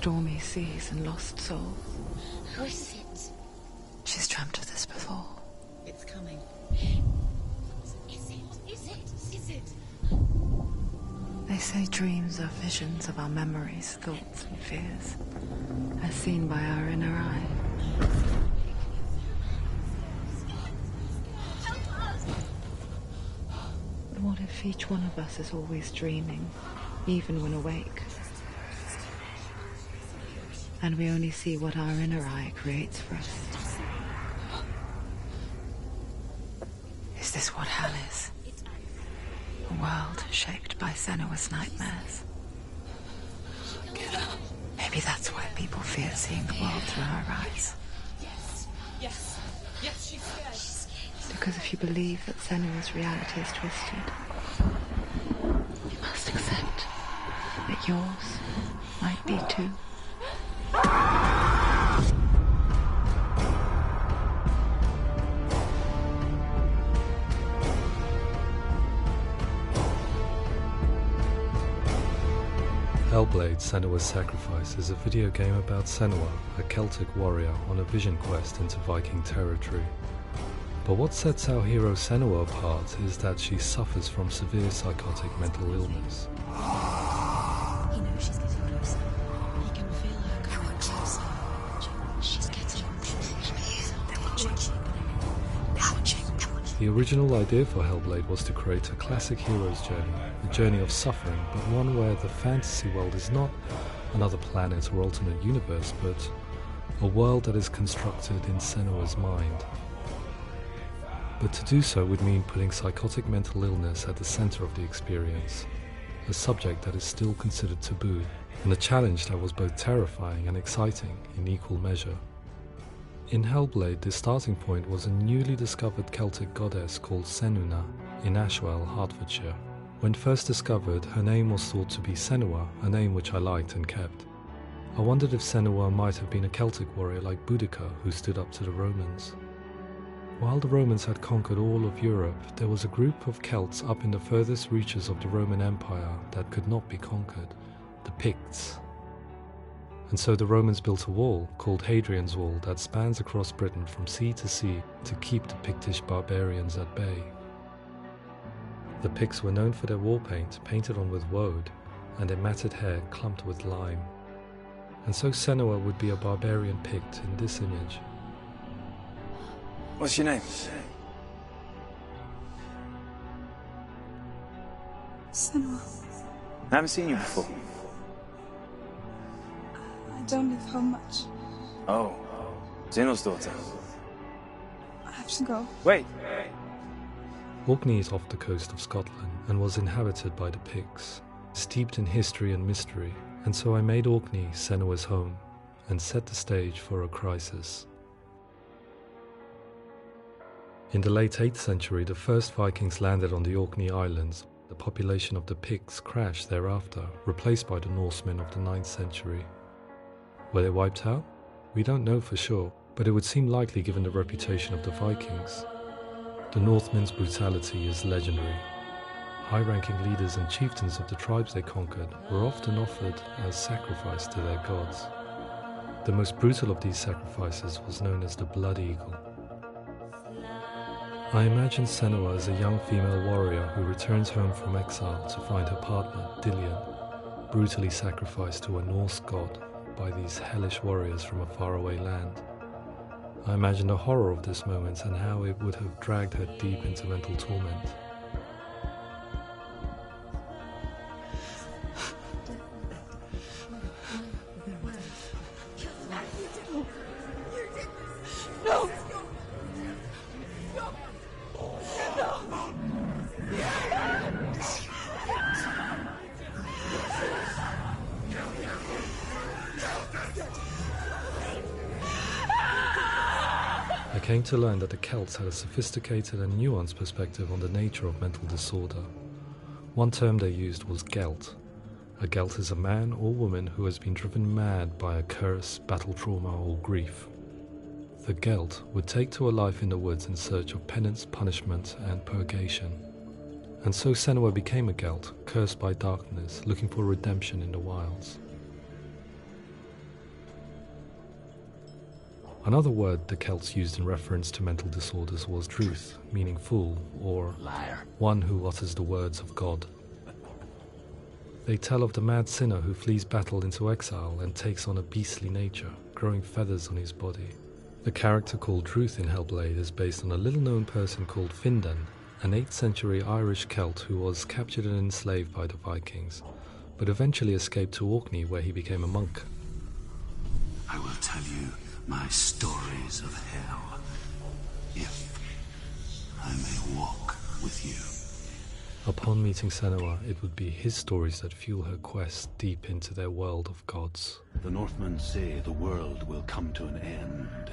stormy seas and lost souls. Who is it? She's dreamt of this before. It's coming. Is it? They say dreams are visions of our memories, thoughts and fears, as seen by our inner eye. But what if each one of us is always dreaming, even when awake? And we only see what our inner eye creates for us. Is this what hell is? A world shaped by Senua'S nightmares. Maybe that's why people fear seeing the world through our eyes. Yes, she's scared. Because if you believe that Senua'S reality is twisted, you must accept that yours might be too. HellBlade: Senua'S Sacrifice is a video game about Senua, a Celtic warrior on a vision quest into Viking territory. But what sets our hero Senua apart is that she suffers from severe psychotic mental illness. He knows she's getting closer. He can feel her coming closer. She's getting closer. They're watching. The original idea for HellBlade was to create a classic hero's journey, a journey of suffering, but one where the fantasy world is not another planet or alternate universe, but a world that is constructed in Senua'S mind. But to do so would mean putting psychotic mental illness at the center of the experience, a subject that is still considered taboo, and a challenge that was both terrifying and exciting in equal measure. In HellBlade, the starting point was a newly discovered Celtic goddess called Senua in Ashwell, Hertfordshire. When first discovered, her name was thought to be Senua, a name which I liked and kept. I wondered if Senua might have been a Celtic warrior like Boudica who stood up to the Romans. While the Romans had conquered all of Europe, there was a group of Celts up in the furthest reaches of the Roman Empire that could not be conquered, the Picts. And so the Romans built a wall, called Hadrian's Wall, that spans across Britain from sea to sea to keep the Pictish barbarians at bay. The Picts were known for their war paint, painted on with woad, and their matted hair clumped with lime. And so Senua would be a barbarian Pict in this image. What's your name? Senua. I haven't seen you before. I don't leave home much. Oh, Zeno's daughter. I have to go. Wait. Orkney is off the coast of Scotland and was inhabited by the Picts, steeped in history and mystery, and so I made Orkney Senua'S home and set the stage for a crisis. In the late 8th century, the first Vikings landed on the Orkney Islands. The population of the Picts crashed thereafter, replaced by the Norsemen of the 9th century. Were they wiped out? We don't know for sure, but it would seem likely given the reputation of the Vikings. The Northmen's brutality is legendary. High-ranking leaders and chieftains of the tribes they conquered were often offered as sacrifice to their gods. The most brutal of these sacrifices was known as the Blood Eagle. I imagine Senua as a young female warrior who returns home from exile to find her partner, Dillion, brutally sacrificed to a Norse god by these hellish warriors from a faraway land. I imagine the horror of this moment and how it would have dragged her deep into mental torment. No! I came to learn that the Celts had a sophisticated and nuanced perspective on the nature of mental disorder. One term they used was Gelt. A Gelt is a man or woman who has been driven mad by a curse, battle trauma, or grief. The Gelt would take to a life in the woods in search of penance, punishment, and purgation. And so Senua became a Gelt, cursed by darkness, looking for redemption in the wilds. Another word the Celts used in reference to mental disorders was druth, meaning fool, or Liar. one who utters the words of God. They tell of the mad sinner who flees battle into exile and takes on a beastly nature, growing feathers on his body. The character called Druth in HellBlade is based on a little-known person called Findan, an 8th century Irish Celt who was captured and enslaved by the Vikings, but eventually escaped to Orkney where he became a monk. I will tell you my stories of hell, if I may walk with you. Upon meeting Senua, it would be his stories that fuel her quest deep into their world of gods. The Northmen say the world will come to an end.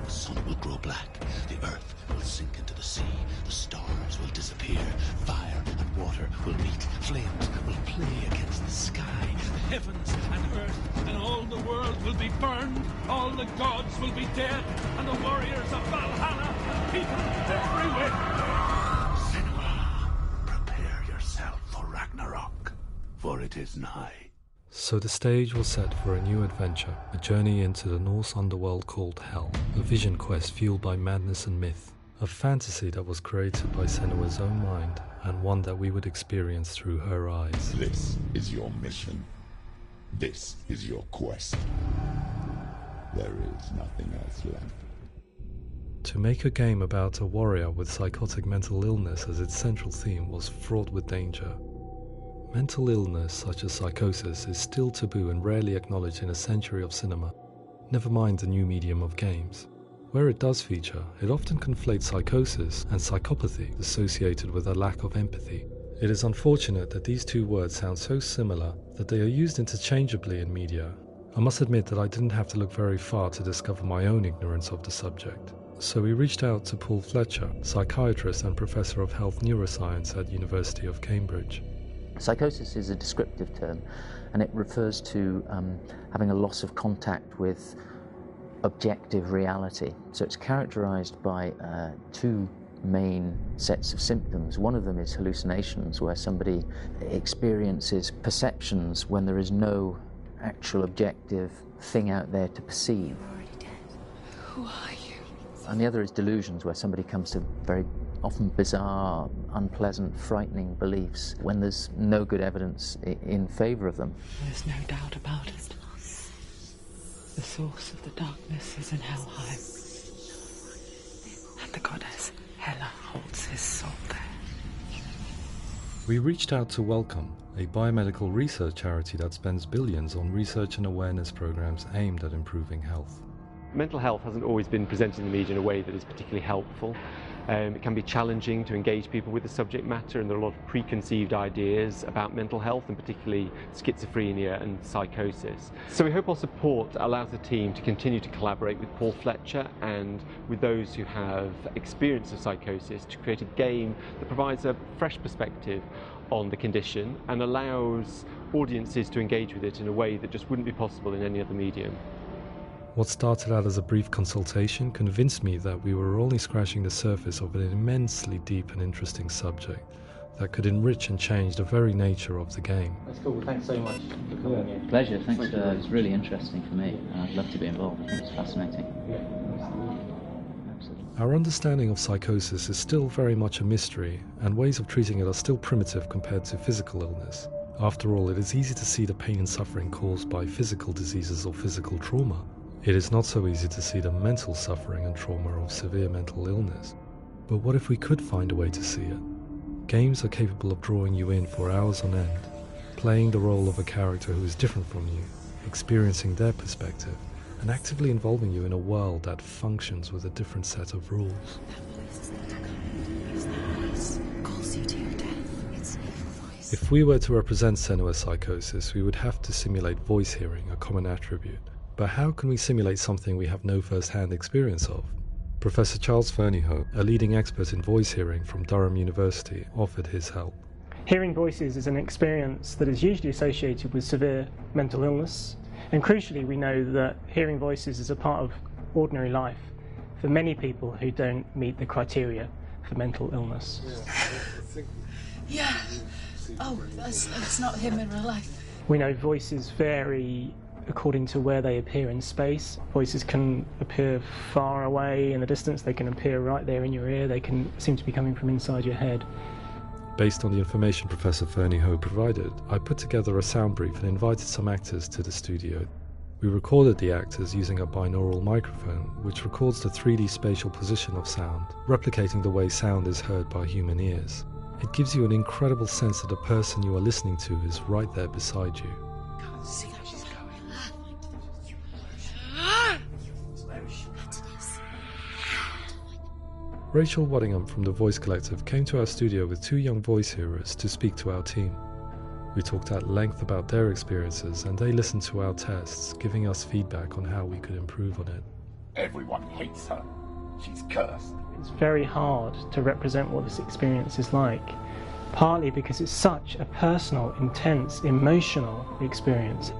The sun will grow black, the earth will sink into the sea, the stars will disappear, fire and water will meet, flames will play against the sky, the heavens and earth and all the world will be burned, all the gods will be dead, and the warriors of Valhalla and people everywhere. Senua, prepare yourself for Ragnarok, for it is nigh. So the stage was set for a new adventure, a journey into the Norse underworld called Hell, a vision quest fueled by madness and myth, a fantasy that was created by Senua'S own mind, and one that we would experience through her eyes. This is your mission. This is your quest. There is nothing else left. To make a game about a warrior with psychotic mental illness as its central theme was fraught with danger. Mental illness, such as psychosis, is still taboo and rarely acknowledged in a century of cinema, never mind the new medium of games. Where it does feature, it often conflates psychosis and psychopathy associated with a lack of empathy. It is unfortunate that these two words sound so similar that they are used interchangeably in media. I must admit that I didn't have to look very far to discover my own ignorance of the subject. So we reached out to Paul Fletcher, psychiatrist and professor of health neuroscience at University of Cambridge. Psychosis is a descriptive term, and it refers to having a loss of contact with objective reality. So it's characterized by two main sets of symptoms. One of them is hallucinations, where somebody experiences perceptions when there is no actual objective thing out there to perceive. You're already dead. Who are you? And the other is delusions, where somebody comes to very often bizarre, unpleasant, frightening beliefs when there's no good evidence in favour of them. There's no doubt about it. The source of the darkness is in Helheim. And the goddess Hela holds his soul there. We reached out to Welcome, a biomedical research charity that spends billions on research and awareness programs aimed at improving health. Mental health hasn't always been presented in the media in a way that is particularly helpful. It can be challenging to engage people with the subject matter, and there are a lot of preconceived ideas about mental health, and particularly schizophrenia and psychosis. So we hope our support allows the team to continue to collaborate with Paul Fletcher and with those who have experience of psychosis to create a game that provides a fresh perspective on the condition and allows audiences to engage with it in a way that just wouldn't be possible in any other medium. What started out as a brief consultation convinced me that we were only scratching the surface of an immensely deep and interesting subject that could enrich and change the very nature of the game. That's cool. Thanks so much for coming here. Pleasure. Thanks. It was really interesting for me, and I'd love to be involved. I think it's fascinating. Absolutely. Our understanding of psychosis is still very much a mystery, and ways of treating it are still primitive compared to physical illness. After all, it is easy to see the pain and suffering caused by physical diseases or physical trauma. It is not so easy to see the mental suffering and trauma of severe mental illness. But what if we could find a way to see it? Games are capable of drawing you in for hours on end, playing the role of a character who is different from you, experiencing their perspective, and actively involving you in a world that functions with a different set of rules. That voice is not a command. It's that voice calls you to your death. It's an evil voice. If we were to represent Senua'S psychosis, we would have to simulate voice hearing, a common attribute. But how can we simulate something we have no first-hand experience of? Professor Charles Fernyhough, a leading expert in voice hearing from Durham University, offered his help. Hearing voices is an experience that is usually associated with severe mental illness, and crucially we know that hearing voices is a part of ordinary life for many people who don't meet the criteria for mental illness. Yeah. Oh, that's not him in real life. We know voices vary according to where they appear in space. Voices can appear far away in the distance, they can appear right there in your ear, they can seem to be coming from inside your head. Based on the information Professor Fernie Ho provided, I put together a sound brief and invited some actors to the studio. We recorded the actors using a binaural microphone, which records the 3D spatial position of sound, replicating the way sound is heard by human ears. It gives you an incredible sense that the person you are listening to is right there beside you. Rachel Waddingham from the Voice Collective came to our studio with 2 young voice hearers to speak to our team. We talked at length about their experiences and they listened to our tests, giving us feedback on how we could improve on it. Everyone hates her. She's cursed. It's very hard to represent what this experience is like, partly because it's such a personal, intense, emotional experience.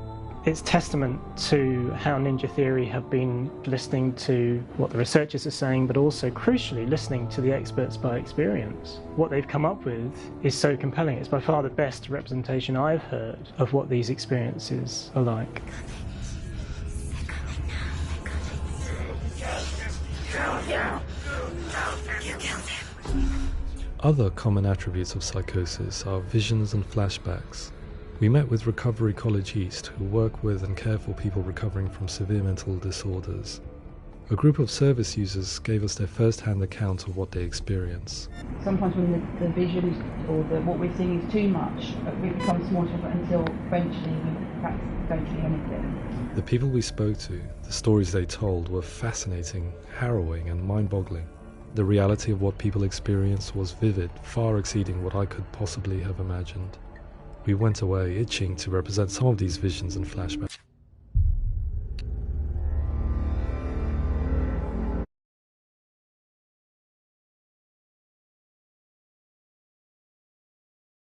It's testament to how Ninja Theory have been listening to what the researchers are saying, but also, crucially, listening to the experts by experience. What they've come up with is so compelling. It's by far the best representation I've heard of what these experiences are like. Other common attributes of psychosis are visions and flashbacks. We met with Recovery College East, who work with and care for people recovering from severe mental disorders. A group of service users gave us their first-hand account of what they experience. Sometimes when the visions or what we're seeing is too much, it becomes more difficult until eventually we perhaps don't see anything. The people we spoke to, the stories they told, were fascinating, harrowing and mind-boggling. The reality of what people experienced was vivid, far exceeding what I could possibly have imagined. We went away itching to represent some of these visions and flashbacks.